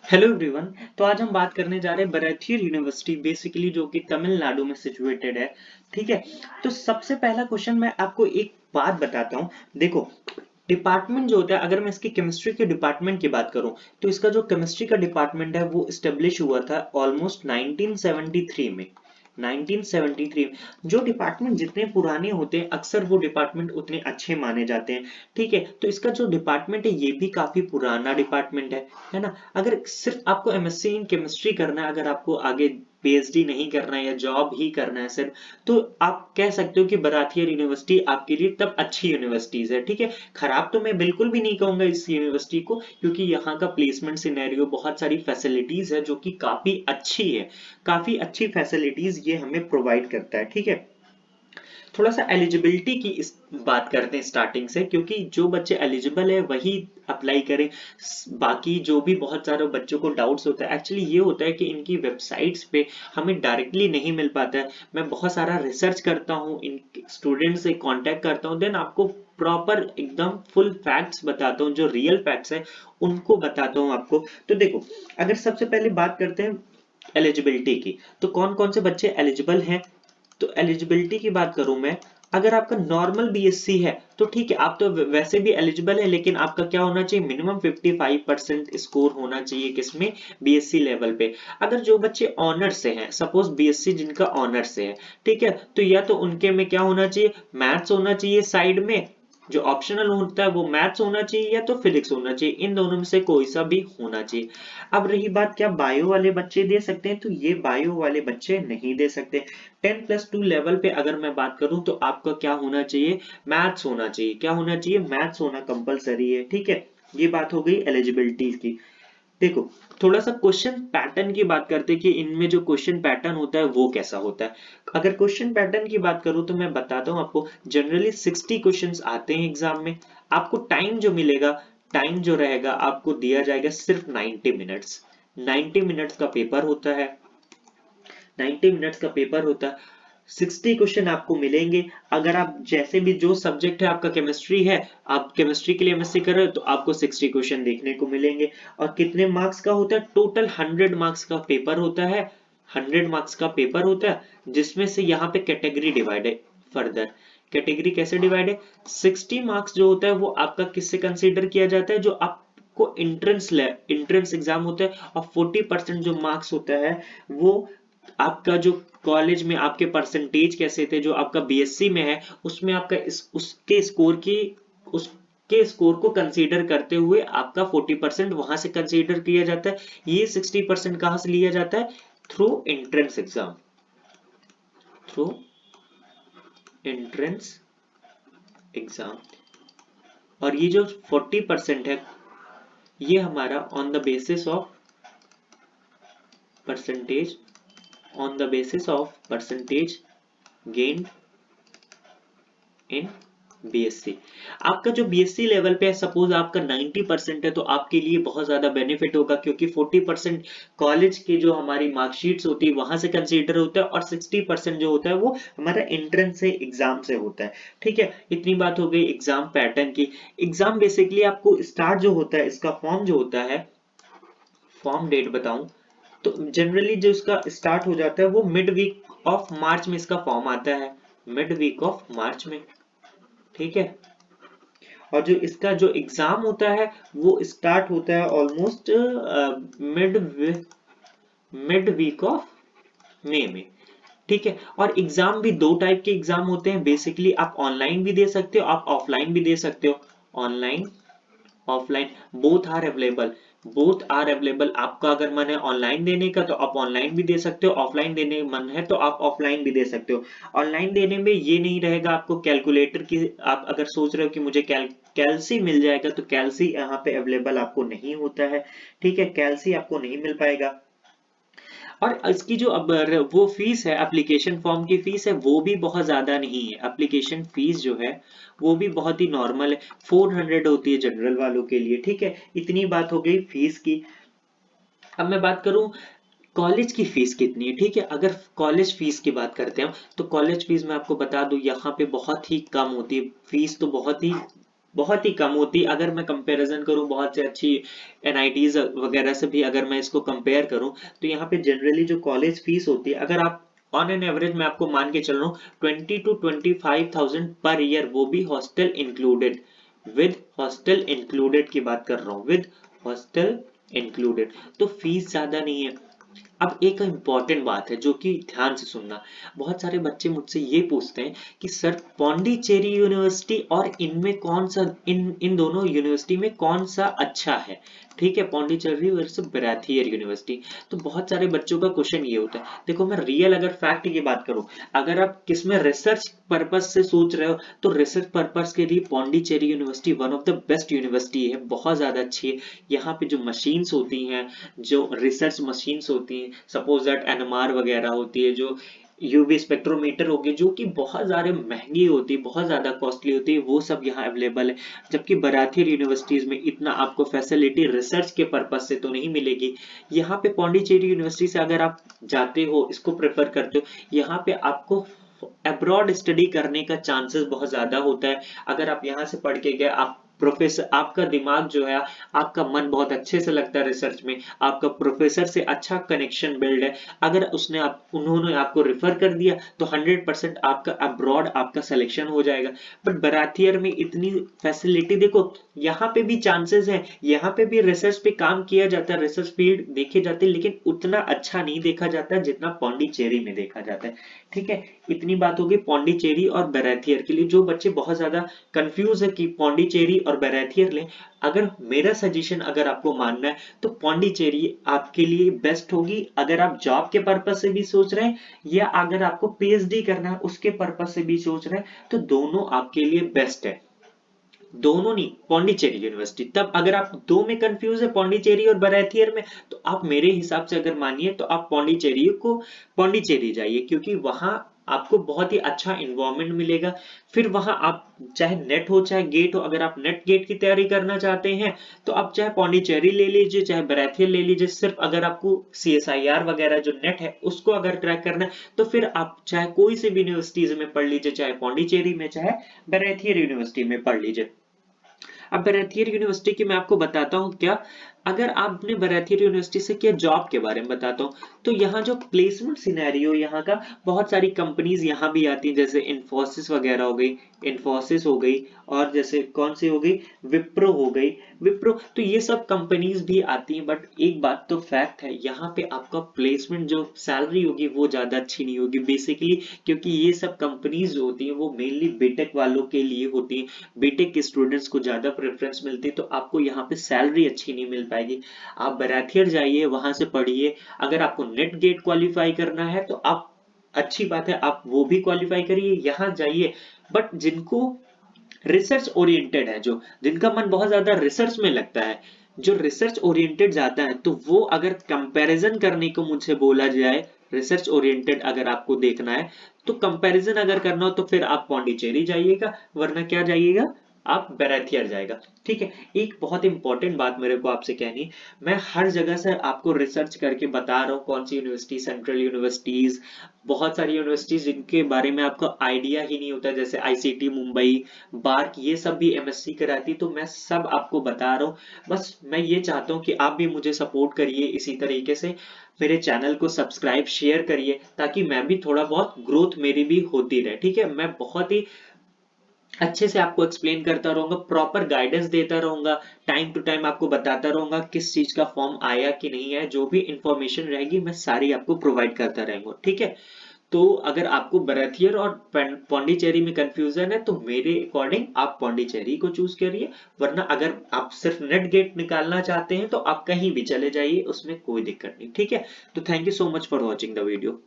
Hello everyone. तो आज हम बात करने जा रहे हैं बरैथियर यूनिवर्सिटी बेसिकली जो कि तमिलनाडु में सिचुएटेड है। ठीक है। तो सबसे पहला क्वेश्चन मैं आपको एक बात बताता हूँ। देखो, डिपार्टमेंट जो होता है, अगर मैं इसकी केमिस्ट्री के डिपार्टमेंट की बात करूं तो इसका जो केमिस्ट्री का डिपार्टमेंट है वो स्टेब्लिश हुआ था ऑलमोस्ट 1973 में। 1973 जो डिपार्टमेंट जितने पुराने होते हैं अक्सर वो डिपार्टमेंट उतने अच्छे माने जाते हैं। ठीक है। तो इसका जो डिपार्टमेंट है ये भी काफी पुराना डिपार्टमेंट है ना। अगर सिर्फ आपको एमएससी इन केमिस्ट्री करना है, अगर आपको आगे पीएचडी नहीं करना है या जॉब ही करना है सिर्फ, तो आप कह सकते हो कि बराथियर यूनिवर्सिटी आपके लिए तब अच्छी यूनिवर्सिटीज है। ठीक है। खराब तो मैं बिल्कुल भी नहीं कहूंगा इस यूनिवर्सिटी को, क्योंकि यहाँ का प्लेसमेंट सिनेरियो, बहुत सारी फैसिलिटीज है जो कि काफी अच्छी है। काफी अच्छी फैसिलिटीज ये हमें प्रोवाइड करता है। ठीक है। थोड़ा सा एलिजिबिलिटी की इस बात करते हैं स्टार्टिंग से, क्योंकि जो बच्चे एलिजिबल है वही अप्लाई करें। बाकी जो भी बहुत सारे बच्चों को डाउट्स होता है, एक्चुअली ये होता है कि इनकी वेबसाइट्स पे हमें डायरेक्टली नहीं मिल पाता है। मैं बहुत सारा रिसर्च करता हूँ, इन स्टूडेंट से कांटेक्ट करता हूँ, देन आपको प्रॉपर एकदम फुल फैक्ट्स बताता हूँ, जो रियल फैक्ट्स है उनको बताता हूँ आपको। तो देखो, अगर सबसे पहले बात करते हैं एलिजिबिलिटी की, तो कौन कौन से बच्चे एलिजिबल हैं। तो एलिजिबिलिटी की बात करूं मैं, अगर आपका नॉर्मल बीएससी है तो ठीक है, आप तो वैसे भी एलिजिबल है, लेकिन आपका क्या होना चाहिए, मिनिमम 55% स्कोर होना चाहिए किसमें, बीएससी लेवल पे। अगर जो बच्चे ऑनर्स से हैं, सपोज बीएससी जिनका ऑनर्स से है, ठीक है, तो या तो उनके में क्या होना चाहिए, मैथ्स होना चाहिए साइड में, जो ऑप्शनल होता है वो मैथ्स होना चाहिए या तो फिजिक्स होना चाहिए, इन दोनों में से कोई सा भी होना चाहिए। अब रही बात, क्या बायो वाले बच्चे दे सकते हैं, तो ये बायो वाले बच्चे नहीं दे सकते। 10+2 लेवल पे अगर मैं बात करूं तो आपका क्या होना चाहिए, मैथ्स होना चाहिए। क्या होना चाहिए, मैथ्स होना कंपलसरी है। ठीक है। ये बात हो गई एलिजिबिलिटी की। देखो, थोड़ा सा क्वेश्चन पैटर्न की बात करते हैं कि इनमें जो क्वेश्चन पैटर्न होता है वो कैसा होता है। अगर क्वेश्चन पैटर्न की बात करूं तो मैं बताता हूं आपको, जनरली 60 क्वेश्चंस आते हैं एग्जाम में। आपको टाइम जो मिलेगा, टाइम जो रहेगा आपको दिया जाएगा सिर्फ 90 मिनट्स। 90 मिनट्स का पेपर होता है। 90 मिनट्स का पेपर होता है। 60 क्वेश्चन आपको मिलेंगे। अगर आप जैसे भी, जो सब्जेक्ट है आपका केमिस्ट्री है, आप केमिस्ट्री के लिए एमएससी कर रहे हो तो आपको 60 क्वेश्चन देखने को मिलेंगे। और कितने मार्क्स का होता है, टोटल 100 मार्क्स का पेपर होता है। 100 मार्क्स का पेपर होता है, जिसमें से यहाँ पे कैटेगरी डिवाइड है। फर्दर कैटेगरी कैसे डिवाइड है, 60 मार्क्स जो होता है वो आपका किससे कंसीडर किया जाता है, जो आपको इंट्रेंस एग्जाम होता है। और 40% जो मार्क्स होता है वो आपका जो कॉलेज में आपके परसेंटेज कैसे थे, जो आपका बीएससी में है उसमें आपका उसके स्कोर को कंसीडर करते हुए आपका 40% वहां से कंसीडर किया जाता है। ये 60% कहां से लिया जाता है, through entrance exam. Through entrance exam. और ये जो 40% है ये हमारा on the basis of percentage, on the basis of percentage gained in BSc. आपका जो बीएससी लेवल पे है, सपोज आपका 90% है, तो आपके लिए बहुत ज्यादा बेनिफिट होगा, क्योंकि 40% कॉलेज की जो हमारी मार्कशीट्स होती है वहां से कंसीडर होता है, और 60% जो होता है वो हमारा एंट्रेंस से एग्जाम से होता है। ठीक है। इतनी बात हो गई एग्जाम पैटर्न की। एग्जाम बेसिकली आपको स्टार्ट जो होता है, इसका फॉर्म जो होता है, फॉर्म डेट बताऊं तो जनरली जो इसका स्टार्ट हो जाता है वो मिड वीक ऑफ मार्च में इसका फॉर्म आता है। मिड वीक ऑफ मार्च में। ठीक है। और जो इसका जो एग्जाम होता है वो स्टार्ट होता है almost mid mid week of मई में। ठीक है। और एग्जाम भी दो टाइप के एग्जाम होते हैं बेसिकली, आप ऑनलाइन भी दे सकते हो, आप ऑफलाइन भी दे सकते हो। Online, offline, both are available. Both are available. आपका अगर मन है ऑनलाइन देने का तो आप ऑनलाइन भी दे सकते हो, ऑफलाइन देने का मन है तो आप ऑफलाइन भी दे सकते हो। ऑनलाइन देने में ये नहीं रहेगा आपको कैलकुलेटर की, आप अगर सोच रहे हो कि मुझे कैल्सी मिल जाएगा, तो कैल्सी यहाँ पे अवेलेबल आपको नहीं होता है। ठीक है। कैल्सी आपको नहीं मिल पाएगा। और इसकी जो अब वो फीस है, एप्लीकेशन फॉर्म की फीस है, वो भी बहुत ज्यादा नहीं है। एप्लीकेशन फीस जो है वो भी बहुत ही नॉर्मल है, 400 होती है जनरल वालों के लिए। ठीक है। इतनी बात हो गई फीस की। अब मैं बात करूं कॉलेज की फीस कितनी है। ठीक है। अगर कॉलेज फीस की बात करते हैं तो कॉलेज फीस मैं आपको बता दूं यहाँ पे बहुत ही कम होती है। फीस तो बहुत ही बहुत ही कम होती। अगर मैं कंपैरिजन करूं बहुत से अच्छी एनआईटीज वगैरह से भी अगर मैं इसको कंपेयर करूं, तो यहाँ पे जनरली जो कॉलेज फीस होती है, अगर आप ऑन एन एवरेज मैं आपको मान के चल रहा हूँ 20 to 25,000 पर ईयर, वो भी hostel included, with hostel included की बात कर रहा हूँ, विद हॉस्टल इंक्लूडेड। तो फीस ज्यादा नहीं है। अब एक इम्पॉर्टेंट बात है जो कि ध्यान से सुनना, बहुत सारे बच्चे मुझसे ये पूछते हैं कि सर पौंडीचेरी यूनिवर्सिटी और इनमें कौन सा, इन दोनों यूनिवर्सिटी में कौन सा अच्छा है। ठीक है, पौंडीचेरी वर्सेस ब्रैथियर यूनिवर्सिटी। तो बहुत सारे बच्चों का क्वेश्चन ये होता है। देखो मैं रियल अगर फैक्ट की बात करूं, अगर आप किसमें रिसर्च पर्पस से सोच रहे हो, तो रिसर्च पर्पस के लिए Pondicherry university one of the best university है, बहुत ज्यादा अच्छी है। यहाँ पे जो मशीन्स होती हैं, जो रिसर्च मशीन्स होती हैं, सपोज दैट एनएमआर वगैरह होती है, जो यूवी स्पेक्ट्रोमीटर होगी, जो कि बहुत ज्यादा महंगी होती है, बहुत ज्यादा कॉस्टली होती है, वो सब यहाँ अवेलेबल है। जबकि बराथियर यूनिवर्सिटीज में इतना आपको फैसिलिटी रिसर्च के पर्पज से तो नहीं मिलेगी। यहाँ पे पौंडीचेरी यूनिवर्सिटी से अगर आप जाते हो, इसको प्रेफर करते हो, यहाँ पे आपको अब्रॉड स्टडी करने का चांसेस बहुत ज्यादा होता है। अगर आप यहाँ से पढ़ के गए, आप प्रोफेसर, आपका दिमाग जो है, आपका मन बहुत अच्छे से लगता है रिसर्च में, आपका प्रोफेसर से अच्छा कनेक्शन बिल्ड है, अगर उन्होंने आपको रेफर कर दिया, तो 100% आपका अब्रॉड आपका सिलेक्शन हो जाएगा। बट बराथियर में इतनी फैसिलिटी, देखो यहाँ पे भी चांसेस है, यहाँ पे भी रिसर्च पे काम किया जाता है, रिसर्च फील्ड देखे जाते हैं, लेकिन उतना अच्छा नहीं देखा जाता जितना पौंडीचेरी में देखा जाता है। ठीक है, इतनी बात होगी पौंडीचेरी और बराथियर के लिए। जो बच्चे बहुत ज्यादा कंफ्यूज है कि पौंडीचेरी और बराथियर लें, अगर मेरा सजेशन अगर आपको मानना है, तो पौंडीचेरी आपके लिए बेस्ट होगी, अगर आप जॉब के पर्पस से भी सोच रहे हैं, या अगर आपको पीएचडी करना है उसके पर्पस से भी सोच रहे हैं, तो दोनों आपके लिए बेस्ट है। दोनों नहीं, पौंडीचेरी यूनिवर्सिटी। तब अगर आप दो में कंफ्यूज है, पौंडीचेरी और बराथियर में, तो आप मेरे हिसाब से अगर मानिए, तो आप पौंडीचेरी जाइए, क्योंकि वहां आपको बहुत ही अच्छा इन्वायरमेंट मिलेगा। फिर वहां आप चाहे नेट हो चाहे गेट हो, अगर आप नेट गेट की तैयारी करना चाहते हैं, तो आप चाहे पौंडीचेरी ले लीजिए चाहे बराथियर ले लीजिए। सिर्फ अगर आपको सीएसआईआर वगैरह जो नेट है उसको अगर क्रैक करना है, तो फिर आप चाहे कोई से भी यूनिवर्सिटीज में पढ़ लीजिए, चाहे पौंडीचेरी में चाहे बराथियर यूनिवर्सिटी में पढ़ लीजिए। अब बराथियर यूनिवर्सिटी की मैं आपको बताता हूँ क्या, अगर आपने बराथियर यूनिवर्सिटी से किया, जॉब के बारे में बताता हूँ, तो यहाँ जो प्लेसमेंट सिनेरियो यहाँ का, बहुत सारी कंपनीज यहाँ भी आती हैं, जैसे इन्फोसिस वगैरह हो गई, इन्फोसिस हो गई, और जैसे कौन सी हो गई, विप्रो हो गई, विप्रो। तो ये सब कंपनीज भी आती हैं, बट एक बात तो फैक्ट है, यहाँ पे आपका प्लेसमेंट जो सैलरी होगी वो ज्यादा अच्छी नहीं होगी बेसिकली, क्योंकि ये सब कंपनीज जो होती हैं वो मेनली बीटेक वालों के लिए होती हैं, बीटेक के स्टूडेंट्स को ज्यादा प्रेफरेंस मिलती है, तो आपको यहाँ पे सैलरी अच्छी नहीं मिल पाएगी। आप बराथियर जाइए, वहां से पढ़िए, अगर आपको नेट गेट क्वालिफाई करना है तो आप, अच्छी बात है, आप वो भी क्वालिफाई करिए, यहाँ जाइए। बट जिनको रिसर्च ओरिएंटेड है, जो जिनका मन बहुत ज्यादा रिसर्च में लगता है, जो रिसर्च ओरिएंटेड जाता है, तो वो अगर कंपैरिजन करने को मुझे बोला जाए, रिसर्च ओरिएंटेड अगर आपको देखना है, तो कंपैरिजन अगर करना हो, तो फिर आप पौंडीचेरी जाइएगा, वरना क्या जाइएगा, आप बराथियर जाएगा। ठीक है, एक बहुत इंपॉर्टेंट बात मेरे को आपसे कहनी है, मैं हर जगह से आपको रिसर्च करके बता रहा हूँ कौन सी यूनिवर्सिटी, सेंट्रल यूनिवर्सिटीज, बहुत सारी यूनिवर्सिटीज जिनके बारे में आपको आइडिया ही नहीं होता, जैसे आईसीटी मुंबई, बार्क, ये सब भी एमएससी कराती, तो मैं सब आपको बता रहा हूँ। बस मैं ये चाहता हूँ कि आप भी मुझे सपोर्ट करिए इसी तरीके से, मेरे चैनल को सब्सक्राइब शेयर करिए, ताकि मैं भी थोड़ा बहुत ग्रोथ मेरी भी होती रहे। ठीक है, मैं बहुत ही अच्छे से आपको एक्सप्लेन करता रहूंगा, प्रॉपर गाइडेंस देता रहूंगा, टाइम टू टाइम आपको बताता रहूंगा किस चीज का फॉर्म आया कि नहीं है, जो भी इंफॉर्मेशन रहेगी मैं सारी आपको प्रोवाइड करता रहूंगा। ठीक है, तो अगर आपको बराथियर और पौंडीचेरी में कंफ्यूजन है, तो मेरे अकॉर्डिंग आप पौंडीचेरी को चूज करिए, वरना अगर आप सिर्फ नेट गेट निकालना चाहते हैं, तो आप कहीं भी चले जाइए, उसमें कोई दिक्कत नहीं। ठीक है, तो thank you so much for watching the video.